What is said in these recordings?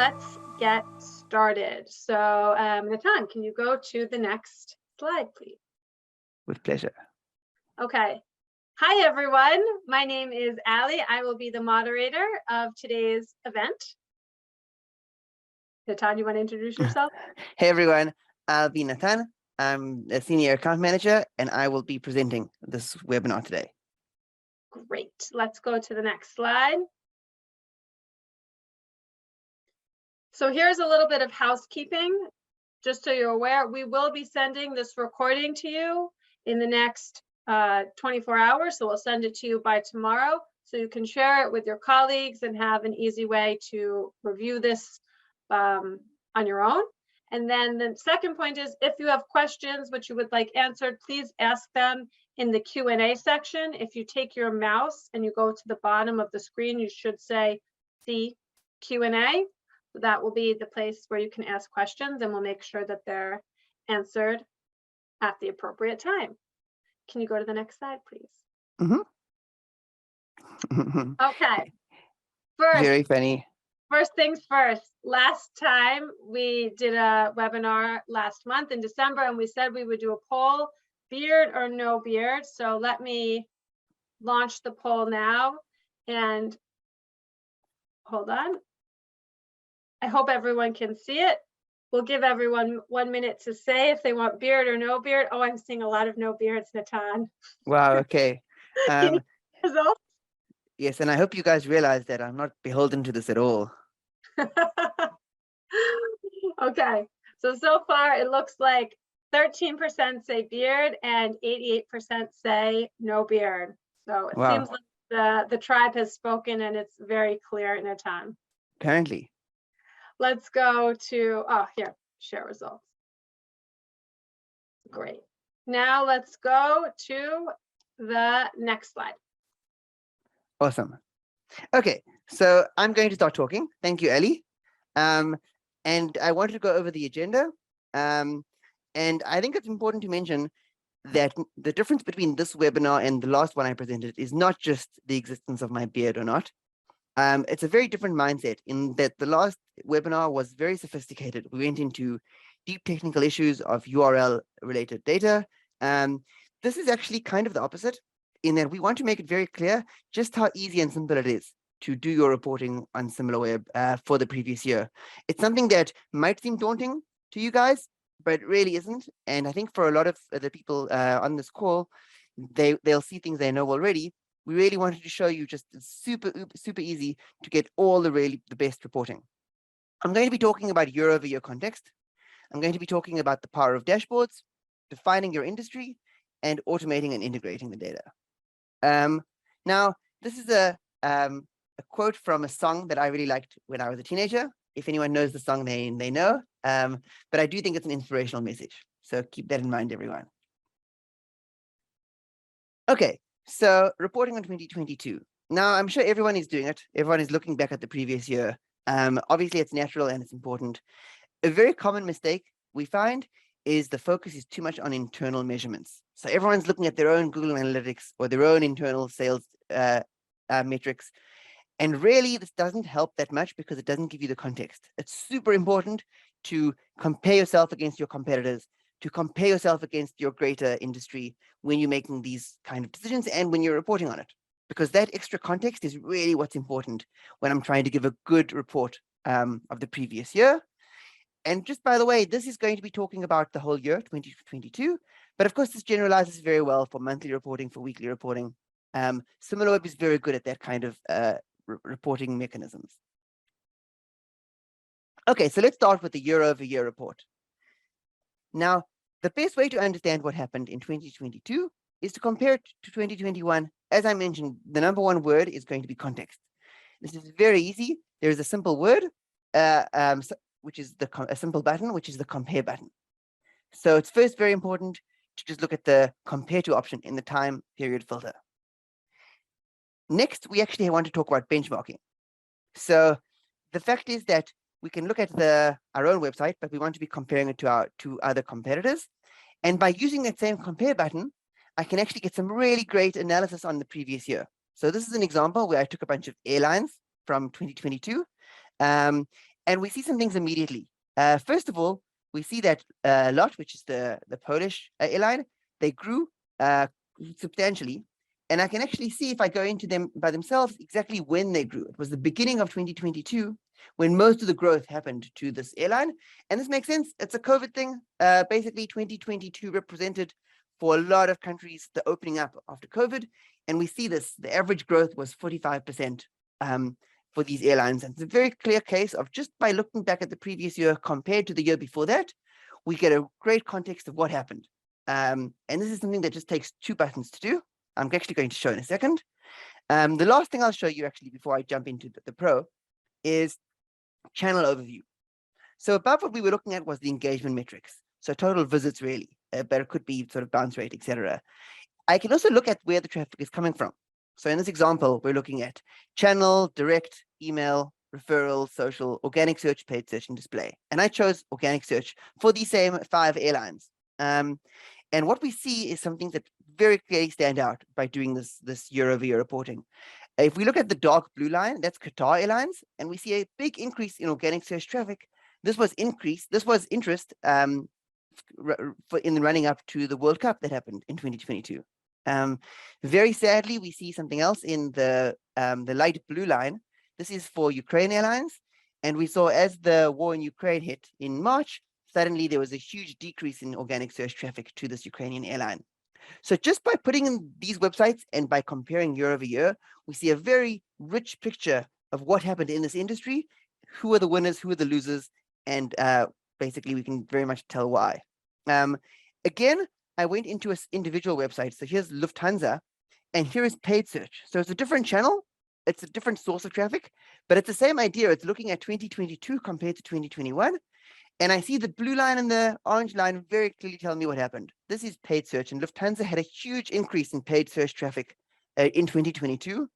let's get started. So, Natan, can you go to the next slide, please? With pleasure. Okay. Hi, everyone. My name is Ali. I will be the moderator of today's event. Natan, you want to introduce yourself? Hey, everyone. I'll be Natan. I'm a senior account manager, and I will be presenting this webinar today. Great. Let's go to the next slide. So here's a little bit of housekeeping. Just so you're aware, we will be sending this recording to you in the next 24 hours. So we'll send it to you by tomorrow, so you can share it with your colleagues and have an easy way to review this on your own. And then the second point is, if you have questions which you would like answered, please ask them in the Q&A section. If you take your mouse and you go to the bottom of the screen, you should say see Q&A. So that will be the place where you can ask questions, and we'll make sure that they're answered at the appropriate time. Can you go to the next slide, please? Mm-hmm. Okay. Very funny. First things first. Last time we did a webinar last month in December, and we said we would do a poll, beard or no beard. So let me launch the poll now, and hold on. I hope everyone can see it. We'll give everyone 1 minute to say if they want beard or no beard. Oh, I'm seeing a lot of no beards, Natan. Wow, okay. Results? Yes, and I hope you guys realize that I'm not beholden to this at all. Okay, so far it looks like 13% say beard and 88% say no beard. So it seems like the tribe has spoken, and it's very clear in a time. Apparently. Let's go to, here, share results. Great. Now let's go to the next slide. Awesome. Okay, so I'm going to start talking. Thank you, Ellie. And I wanted to go over the agenda. And I think it's important to mention that the difference between this webinar and the last one I presented is not just the existence of my beard or not. It's a very different mindset in that the last webinar was very sophisticated. We went into deep technical issues of URL related data. This is actually kind of the opposite, in that we want to make it very clear just how easy and simple it is to do your reporting on Similarweb for the previous year. It's something that might seem daunting to you guys, but it really isn't. And I think for a lot of the people on this call, they'll see things they know already. We really wanted to show you just super easy to get all the best reporting. I'm going to be talking about year-over-year context. I'm going to be talking about the power of dashboards, defining your industry, and automating and integrating the data. Now, this is a quote from a song that I really liked when I was a teenager. If anyone knows the song, they know. But I do think it's an inspirational message. So keep that in mind, everyone. Okay. So reporting on 2022. Now, I'm sure everyone is doing it. Everyone is looking back at the previous year. Obviously, it's natural and it's important. A very common mistake we find is the focus is too much on internal measurements. So everyone's looking at their own Google Analytics or their own internal sales metrics. And really, this doesn't help that much because it doesn't give you the context. It's super important to compare yourself against your competitors, to compare yourself against your greater industry when you're making these kind of decisions and when you're reporting on it, because that extra context is really what's important when I'm trying to give a good report of the previous year. And just by the way, this is going to be talking about the whole year, 2022, but of course, this generalizes very well for monthly reporting, for weekly reporting. Similarweb is very good at that kind of reporting mechanisms. Okay, so let's start with the year-over-year report. Now, the best way to understand what happened in 2022 is to compare it to 2021. As I mentioned, the number one word is going to be context. This is very easy. There is a simple word, which is a simple button, which is the compare button. So it's first very important to just look at the compare to option in the time period filter. Next, we actually want to talk about benchmarking. So the fact is that we can look at our own website, but we want to be comparing it to other competitors. And by using that same compare button, I can actually get some really great analysis on the previous year. So this is an example where I took a bunch of airlines from 2022. And And we see some things immediately. First of all, we see that LOT, which is the Polish airline, they grew substantially. And I can actually see if I go into them by themselves exactly when they grew. It was the beginning of 2022 when most of the growth happened to this airline. And this makes sense. It's a COVID thing. Basically, 2022 represented for a lot of countries the opening up after COVID. And we see this. The average growth was 45% for these airlines. And it's a very clear case of just by looking back at the previous year compared to the year before that, we get a great context of what happened. And this is something that just takes 2 buttons to do. I'm actually going to show in a second. The last thing I'll show you actually before I jump into the Pro is channel overview. So above what we were looking at was the engagement metrics. So total visits really, but it could be sort of bounce rate, etc. I can also look at where the traffic is coming from. So in this example, we're looking at channel, direct, email, referral, social, organic search, paid search, and display. And I chose organic search for these same 5 airlines. And what we see is something that very clearly stand out by doing this year-over-year reporting. If we look at the dark blue line, that's Qatar Airlines, and we see a big increase in organic search traffic. This was interest in the running up to the World Cup that happened in 2022. Very sadly, we see something else in the light blue line. This is for Ukraine Airlines, and we saw as the war in Ukraine hit in March, suddenly there was a huge decrease in organic search traffic to this Ukrainian airline. So just by putting in these websites and by comparing year over year, we see a very rich picture of what happened in this industry, who are the winners, who are the losers, and basically we can very much tell why. Again, I went into an individual website. So here's Lufthansa, and here is paid search. So it's a different channel. It's a different source of traffic, but it's the same idea. It's looking at 2022 compared to 2021. And I see the blue line and the orange line very clearly tell me what happened. This is paid search, and Lufthansa had a huge increase in paid search traffic in 2022.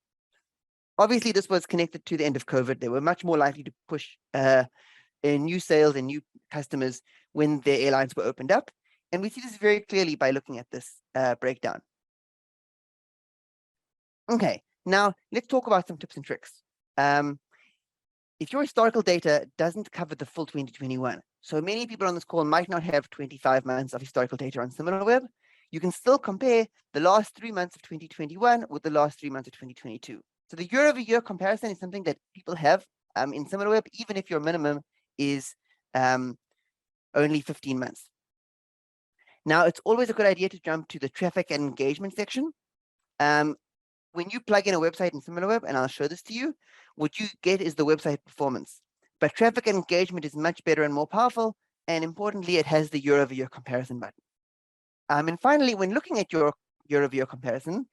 Obviously, this was connected to the end of COVID. They were much more likely to push new sales and new customers when their airlines were opened up. And we see this very clearly by looking at this breakdown. Okay, now let's talk about some tips and tricks. If your historical data doesn't cover the full 2021, so many people on this call might not have 25 months of historical data on Similarweb, you can still compare the last 3 months of 2021 with the last 3 months of 2022. So the year-over-year comparison is something that people have in Similarweb, even if your minimum is only 15 months. Now, it's always a good idea to jump to the traffic and engagement section. When you plug in a website in Similarweb, and I'll show this to you, what you get is the website performance. But traffic and engagement is much better and more powerful. And importantly, it has the year-over-year comparison button. And finally, when looking at your year-over-year comparison,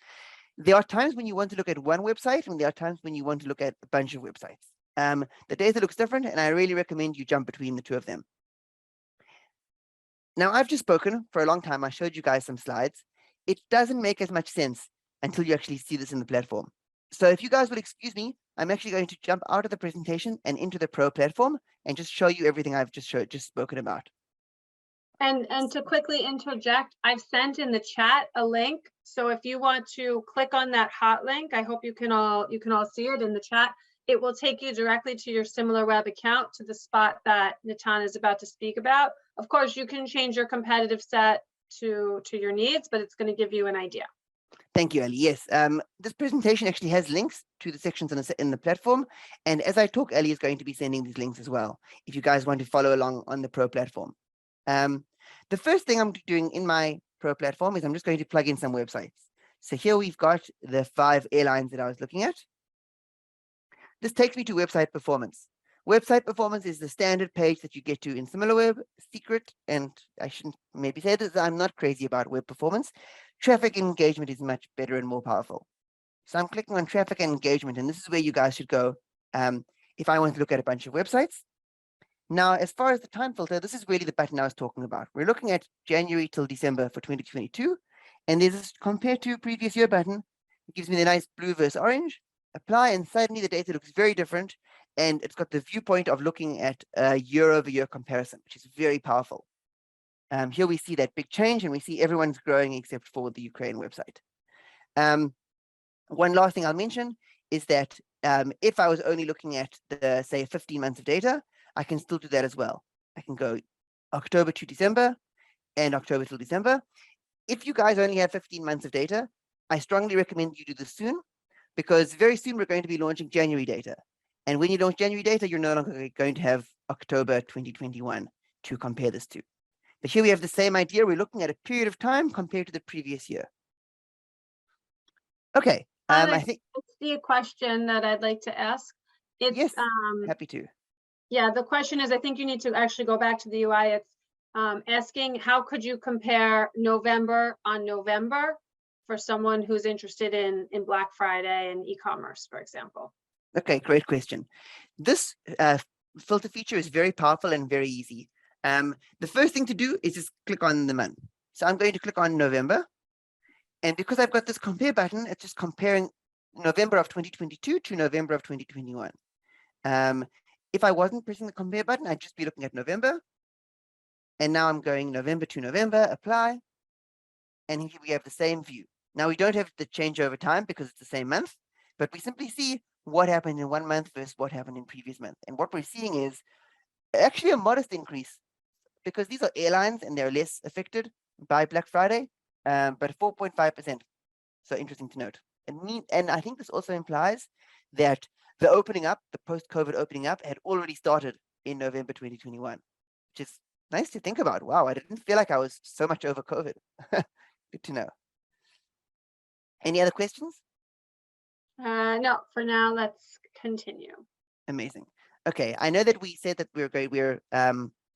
there are times when you want to look at one website, and there are times when you want to look at a bunch of websites. The data looks different, and I really recommend you jump between the two of them. Now, I've just spoken for a long time. I showed you guys some slides. It doesn't make as much sense until you actually see this in the platform. So if you guys will excuse me, I'm actually going to jump out of the presentation and into the Pro platform and just show you everything I've just spoken about. And to quickly interject, I've sent in the chat a link. So if you want to click on that hot link, I hope you can all see it in the chat. It will take you directly to your Similarweb account, to the spot that Natan is about to speak about. Of course, you can change your competitive set to your needs, but it's going to give you an idea. Thank you, Ellie. Yes, this presentation actually has links to the sections in the platform. And as I talk, Ellie is going to be sending these links as well, if you guys want to follow along on the Pro platform. The first thing I'm doing in my Pro platform is I'm just going to plug in some websites. So here we've got the 5 airlines that I was looking at. This takes me to website performance. Website performance is the standard page that you get to in Similarweb, secret, and I shouldn't maybe say this, I'm not crazy about web performance. Traffic engagement is much better and more powerful. So I'm clicking on traffic and engagement, and this is where you guys should go if I want to look at a bunch of websites. Now, as far as the time filter, this is really the button I was talking about. We're looking at January till December for 2022, and there's this compare to previous year button. It gives me the nice blue versus orange. Apply, and suddenly the data looks very different, and it's got the viewpoint of looking at a year-over-year comparison, which is very powerful. Here we see that big change, and we see everyone's growing except for the Ukraine website. One last thing I'll mention is that if I was only looking at the, say, 15 months of data, I can still do that as well. I can go October to December and October till December. If you guys only have 15 months of data, I strongly recommend you do this soon, because very soon we're going to be launching January data. And when you launch January data, you're no longer going to have October 2021 to compare this to. But here we have the same idea. We're looking at a period of time compared to the previous year. Okay, I think. I see a question that I'd like to ask. It's, Yes, happy to. yeah, the question is, I think you need to actually go back to the UI. It's asking, how could you compare November on November for someone who's interested in Black Friday and e-commerce, for example? Okay, great question. This filter feature is very powerful and very easy. The first thing to do is just click on the month. So I'm going to click on November. And because I've got this compare button, it's just comparing November of 2022 to November of 2021. If I wasn't pressing the compare button, I'd just be looking at November. And now I'm going November to November, apply. And here we have the same view. Now we don't have the change over time because it's the same month, but we simply see what happened in one month versus what happened in previous month. And what we're seeing is actually a modest increase, because these are airlines and they're less affected by Black Friday, but 4.5%. So interesting to note. And I think this also implies that the opening up, the post-COVID opening up, had already started in November 2021, which is nice to think about. Wow, I didn't feel like I was so much over COVID. Good to know. Any other questions? No, for now, let's continue. Amazing. Okay, I know that we said that we're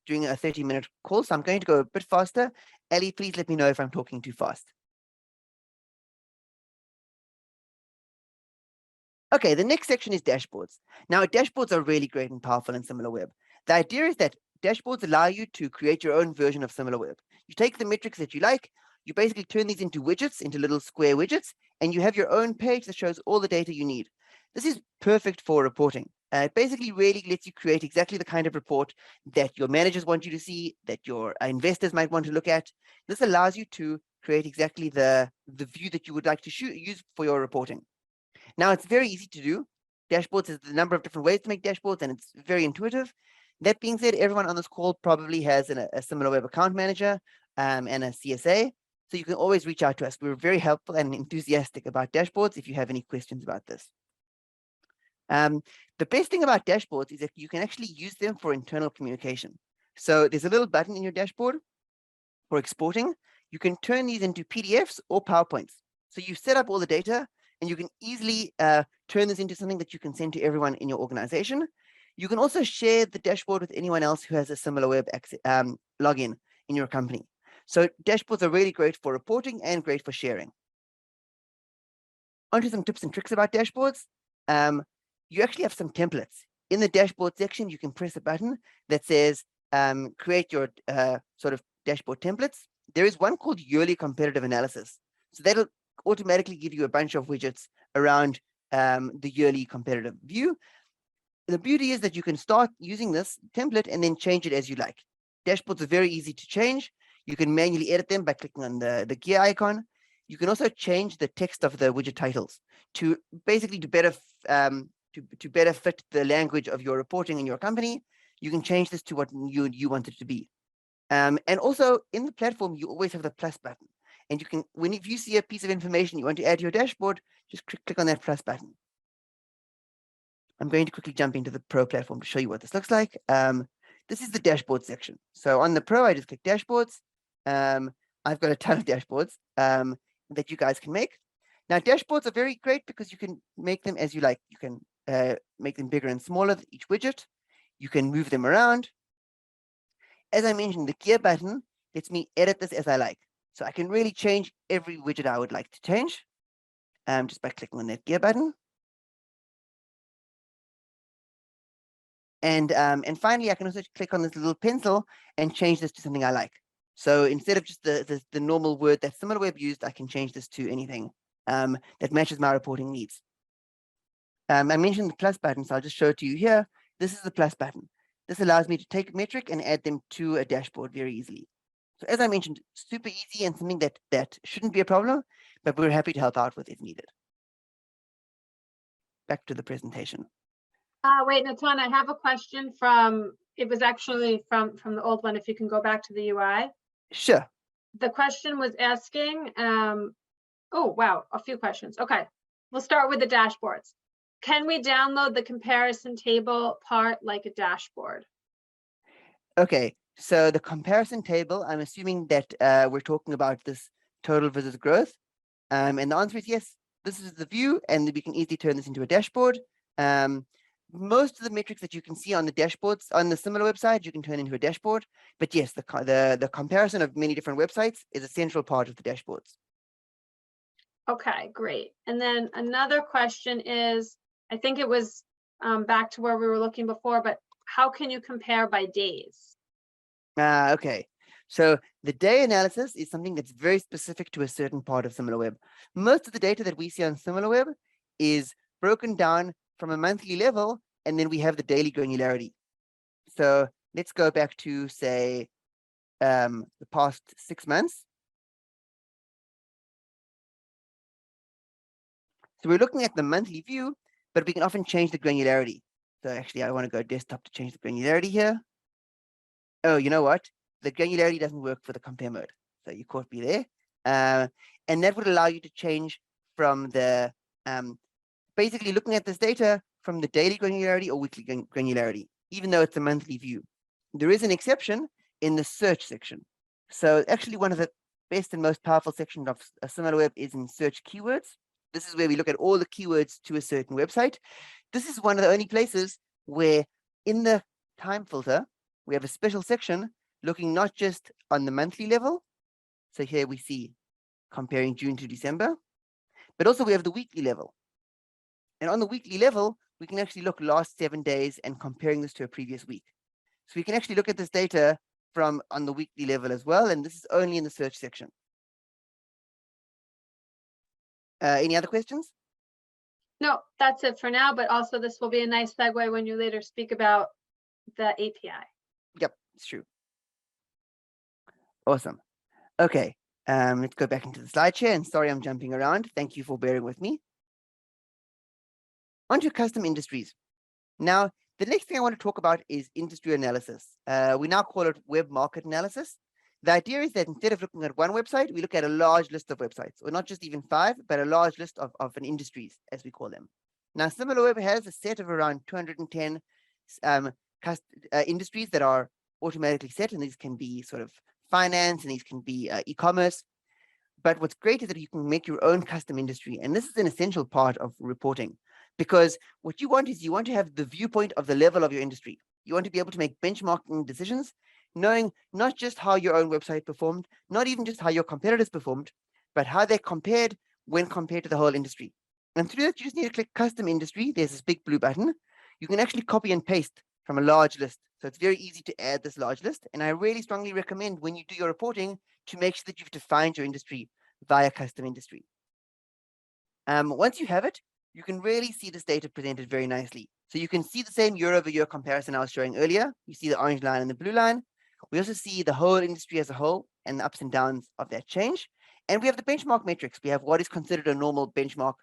doing a 30-minute call, so I'm going to go a bit faster. Ellie, please let me know if I'm talking too fast. Okay, the next section is dashboards. Now, dashboards are really great and powerful in Similarweb. The idea is that dashboards allow you to create your own version of Similarweb. You take the metrics that you like, you basically turn these into widgets, into little square widgets, and you have your own page that shows all the data you need. This is perfect for reporting. It basically really lets you create exactly the kind of report that your managers want you to see, that your investors might want to look at. This allows you to create exactly the view that you would like to use for your reporting. Now, it's very easy to do. Dashboards is the number of different ways to make dashboards, and it's very intuitive. That being said, everyone on this call probably has a Similarweb account manager and a CSA. So you can always reach out to us. We're very helpful and enthusiastic about dashboards if you have any questions about this. The best thing about dashboards is that you can actually use them for internal communication. So there's a little button in your dashboard for exporting. You can turn these into PDFs or PowerPoints. So you set up all the data, and you can easily turn this into something that you can send to everyone in your organization. You can also share the dashboard with anyone else who has a Similarweb login in your company. So dashboards are really great for reporting and great for sharing. Onto some tips and tricks about dashboards. You actually have some templates. In the dashboard section, you can press a button that says create your sort of dashboard templates. There is one called yearly competitive analysis. So that'll automatically give you a bunch of widgets around the yearly competitive view. The beauty is that you can start using this template and then change it as you like. Dashboards are very easy to change. You can manually edit them by clicking on the gear icon. You can also change the text of the widget titles to basically to better fit the language of your reporting in your company. You can change this to what you want it to be. And also in the platform, you always have the plus button. And you can, if you see a piece of information you want to add to your dashboard, just click on that plus button. I'm going to quickly jump into the Pro platform to show you what this looks like. This is the dashboard section. So on the Pro, I just click dashboards. I've got a ton of dashboards that you guys can make. Now, dashboards are very great because you can make them as you like. You can make them bigger and smaller, each widget. You can move them around. As I mentioned, the gear button lets me edit this as I like. So I can really change every widget I would like to change just by clicking on that gear button. And finally, I can also click on this little pencil and change this to something I like. So instead of just the normal word that Similarweb used, I can change this to anything that matches my reporting needs. I mentioned the plus button, so I'll just show it to you here. This is the plus button. This allows me to take a metric and add them to a dashboard very easily. So as I mentioned, super easy and something that shouldn't be a problem, but we're happy to help out with if needed. Back to the presentation. Wait, Natan, I have a question from it was actually from the old one, if you can go back to the UI. Sure. The question was asking, oh, wow, a few questions. Okay, we'll start with the dashboards. Can we download the comparison table part like a dashboard? Okay, so the comparison table, I'm assuming that we're talking about this total versus growth. And the answer is yes, this is the view, and we can easily turn this into a dashboard. Most of the metrics that you can see on the dashboards on the Similarweb website, you can turn into a dashboard. But yes, the comparison of many different websites is a central part of the dashboards. Okay, great. And then another question is, I think it was back to where we were looking before, but how can you compare by days? Okay, so the day analysis is something that's very specific to a certain part of Similarweb. Most of the data that we see on Similarweb is broken down from a monthly level, and then we have the daily granularity. So let's go back to, say, the past 6 months. So we're looking at the monthly view, but we can often change the granularity. So actually, I want to go desktop to change the granularity here. Oh, you know what? The granularity doesn't work for the compare mode. So you caught me there. And that would allow you to change from the, basically looking at this data from the daily granularity or weekly granularity, even though it's a monthly view. There is an exception in the search section. So actually one of the best and most powerful sections of Similarweb is in search keywords. This is where we look at all the keywords to a certain website. This is one of the only places where in the time filter, we have a special section looking not just on the monthly level. So here we see comparing June to December, but also we have the weekly level. And on the weekly level, we can actually look last 7 days and comparing this to a previous week. So we can actually look at this data from on the weekly level as well. And this is only in the search section. Any other questions? No, that's it for now, but also this will be a nice segue when you later speak about the API. Yep, it's true. Awesome. Okay, let's go back into the slide share. And sorry, I'm jumping around. Thank you for bearing with me. Onto custom industries. Now, the next thing I want to talk about is industry analysis. We now call it web market analysis. The idea is that instead of looking at one website, we look at a large list of websites, or not just even 5, but a large list of an industries, as we call them. Now, Similarweb has a set of around 210 industries that are automatically set, and these can be sort of finance, and these can be e-commerce. But what's great is that you can make your own custom industry, and this is an essential part of reporting, because what you want is you want to have the viewpoint of the level of your industry. You want to be able to make benchmarking decisions, knowing not just how your own website performed, not even just how your competitors performed, but how they compared when compared to the whole industry. And through that, you just need to click custom industry. There's this big blue button. You can actually copy and paste from a large list. So it's very easy to add this large list. And I really strongly recommend when you do your reporting to make sure that you've defined your industry via custom industry. Once you have it, you can really see this data presented very nicely. So you can see the same year-over-year comparison I was showing earlier. You see the orange line and the blue line. We also see the whole industry as a whole and the ups and downs of that change. And we have the benchmark metrics. We have what is considered a normal benchmark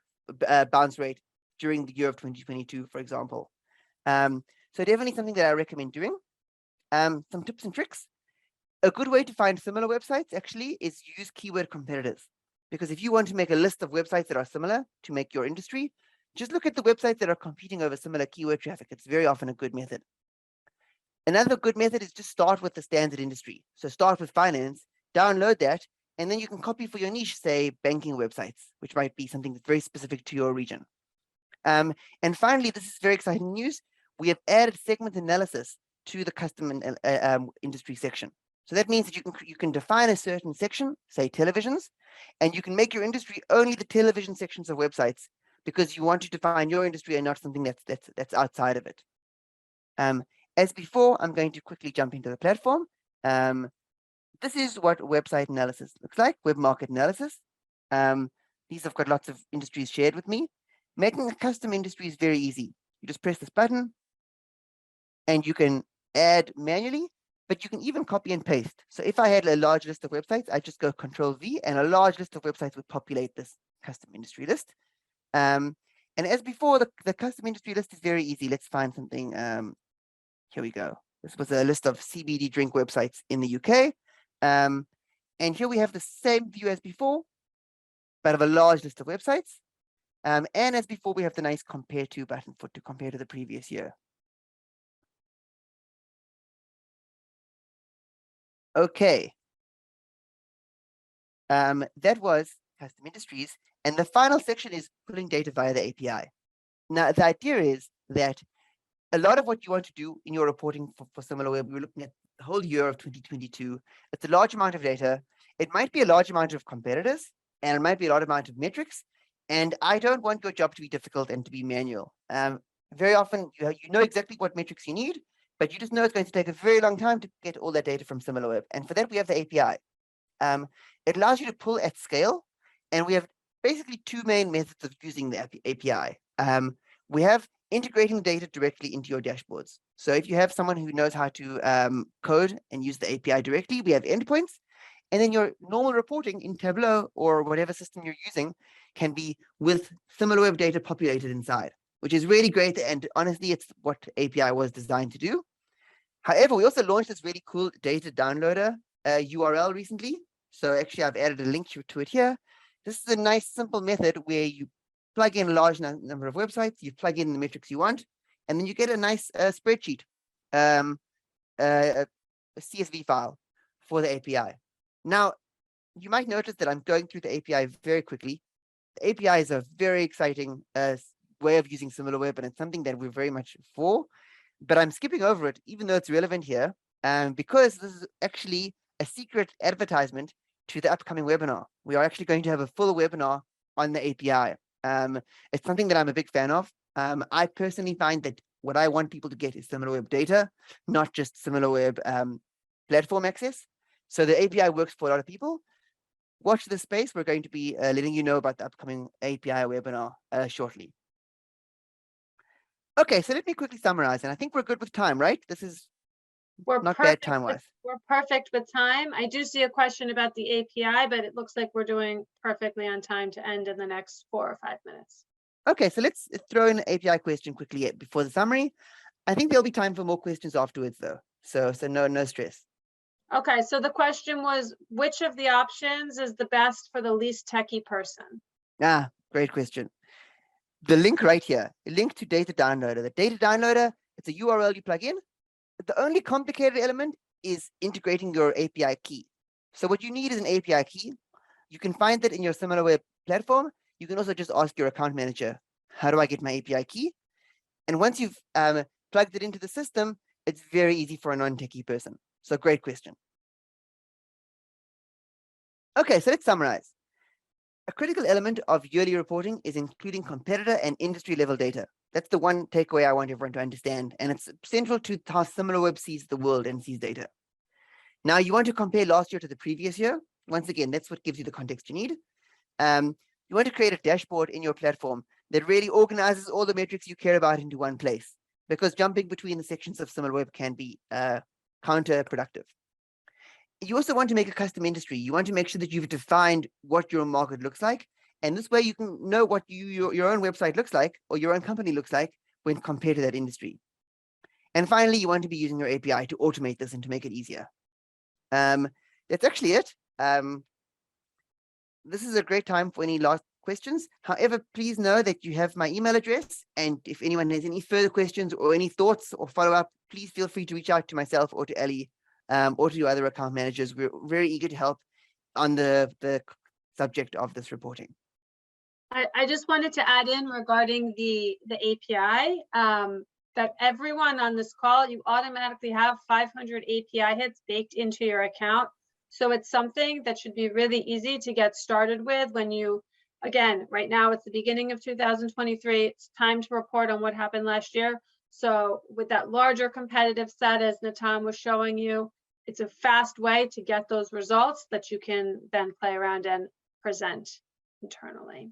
bounce rate during the year of 2022, for example. So definitely something that I recommend doing. Some tips and tricks. A good way to find similar websites actually is use keyword competitors. Because if you want to make a list of websites that are similar to make your industry, just look at the websites that are competing over similar keyword traffic. It's very often a good method. Another good method is just start with the standard industry. So start with finance, download that, and then you can copy for your niche, say banking websites, which might be something that's very specific to your region. And finally, this is very exciting news. We have added segment analysis to the custom industry section. So that means that you can define a certain section, say televisions, and you can make your industry only the television sections of websites because you want to define your industry and not something that's outside of it. As before, I'm going to quickly jump into the platform. This is what website analysis looks like, web market analysis. These have got lots of industries shared with me. Making a custom industry is very easy. You just press this button and you can add manually, but you can even copy and paste. So if I had a large list of websites, I just go Control V and a large list of websites would populate this custom industry list. And as before, the custom industry list is very easy. Let's find something. Here we go. This was a list of CBD drink websites in the UK. And here we have the same view as before, but of a large list of websites. And as before, we have the nice compare to button to compare to the previous year. Okay. That was custom industries. And the final section is pulling data via the API. Now, the idea is that a lot of what you want to do in your reporting for Similarweb, we were looking at the whole year of 2022. It's a large amount of data. It might be a large amount of competitors, and it might be a large amount of metrics. And I don't want your job to be difficult and to be manual. Very often, you know exactly what metrics you need, but you just know it's going to take a very long time to get all that data from Similarweb. And for that, we have the API. It allows you to pull at scale, and we have basically two main methods of using the API. We have integrating data directly into your dashboards. So if you have someone who knows how to code and use the API directly, we have endpoints. And then your normal reporting in Tableau or whatever system you're using can be with Similarweb data populated inside, which is really great. And honestly, it's what API was designed to do. However, we also launched this really cool data downloader URL recently. So actually, I've added a link to it here. This is a nice, simple method where you plug in a large number of websites, you plug in the metrics you want, and then you get a nice spreadsheet, a CSV file for the API. Now, you might notice that I'm going through the API very quickly. The API is a very exciting way of using Similarweb, and it's something that we're very much for, but I'm skipping over it, even though it's relevant here, because this is actually a secret advertisement to the upcoming webinar. We are actually going to have a full webinar on the API. It's something that I'm a big fan of. I personally find that what I want people to get is Similarweb data, not just Similarweb platform access. So the API works for a lot of people. Watch this space. We're going to be letting you know about the upcoming API webinar shortly. Okay, so let me quickly summarize, and I think we're good with time, right? This is not bad time-wise. We're perfect with time. I do see a question about the API, but it looks like we're doing perfectly on time to end in the next 4 or 5 minutes. Okay, so let's throw in an API question quickly before the summary. I think there'll be time for more questions afterwards, though. So no stress. Okay, so the question was, which of the options is the best for the least techie person? Ah, great question. The link right here, a link to data downloader. The data downloader, it's a URL you plug in. The only complicated element is integrating your API key. So what you need is an API key. You can find that in your Similarweb platform. You can also just ask your account manager, how do I get my API key? And once you've plugged it into the system, it's very easy for a non-techie person. So great question. Okay, so let's summarize. A critical element of yearly reporting is including competitor and industry level data. That's the one takeaway I want everyone to understand. And it's central to how Similarweb sees the world and sees data. Now, you want to compare last year to the previous year. Once again, that's what gives you the context you need. You want to create a dashboard in your platform that really organizes all the metrics you care about into one place, because jumping between the sections of Similarweb can be counterproductive. You also want to make a custom industry. You want to make sure that you've defined what your market looks like. And this way you can know what your own website looks like, or your own company looks like when compared to that industry. And finally, you want to be using your API to automate this and to make it easier. That's actually it. This is a great time for any last questions. However, please know that you have my email address. And if anyone has any further questions or any thoughts or follow-up, please feel free to reach out to myself or to Ellie or to your other account managers. We're very eager to help on the subject of this reporting. I just wanted to add in regarding the API, that everyone on this call, you automatically have 500 API hits baked into your account. So it's something that should be really easy to get started with when you, again, right now it's the beginning of 2023. It's time to report on what happened last year. So with that larger competitive set, as Natan was showing you, it's a fast way to get those results that you can then play around and present internally.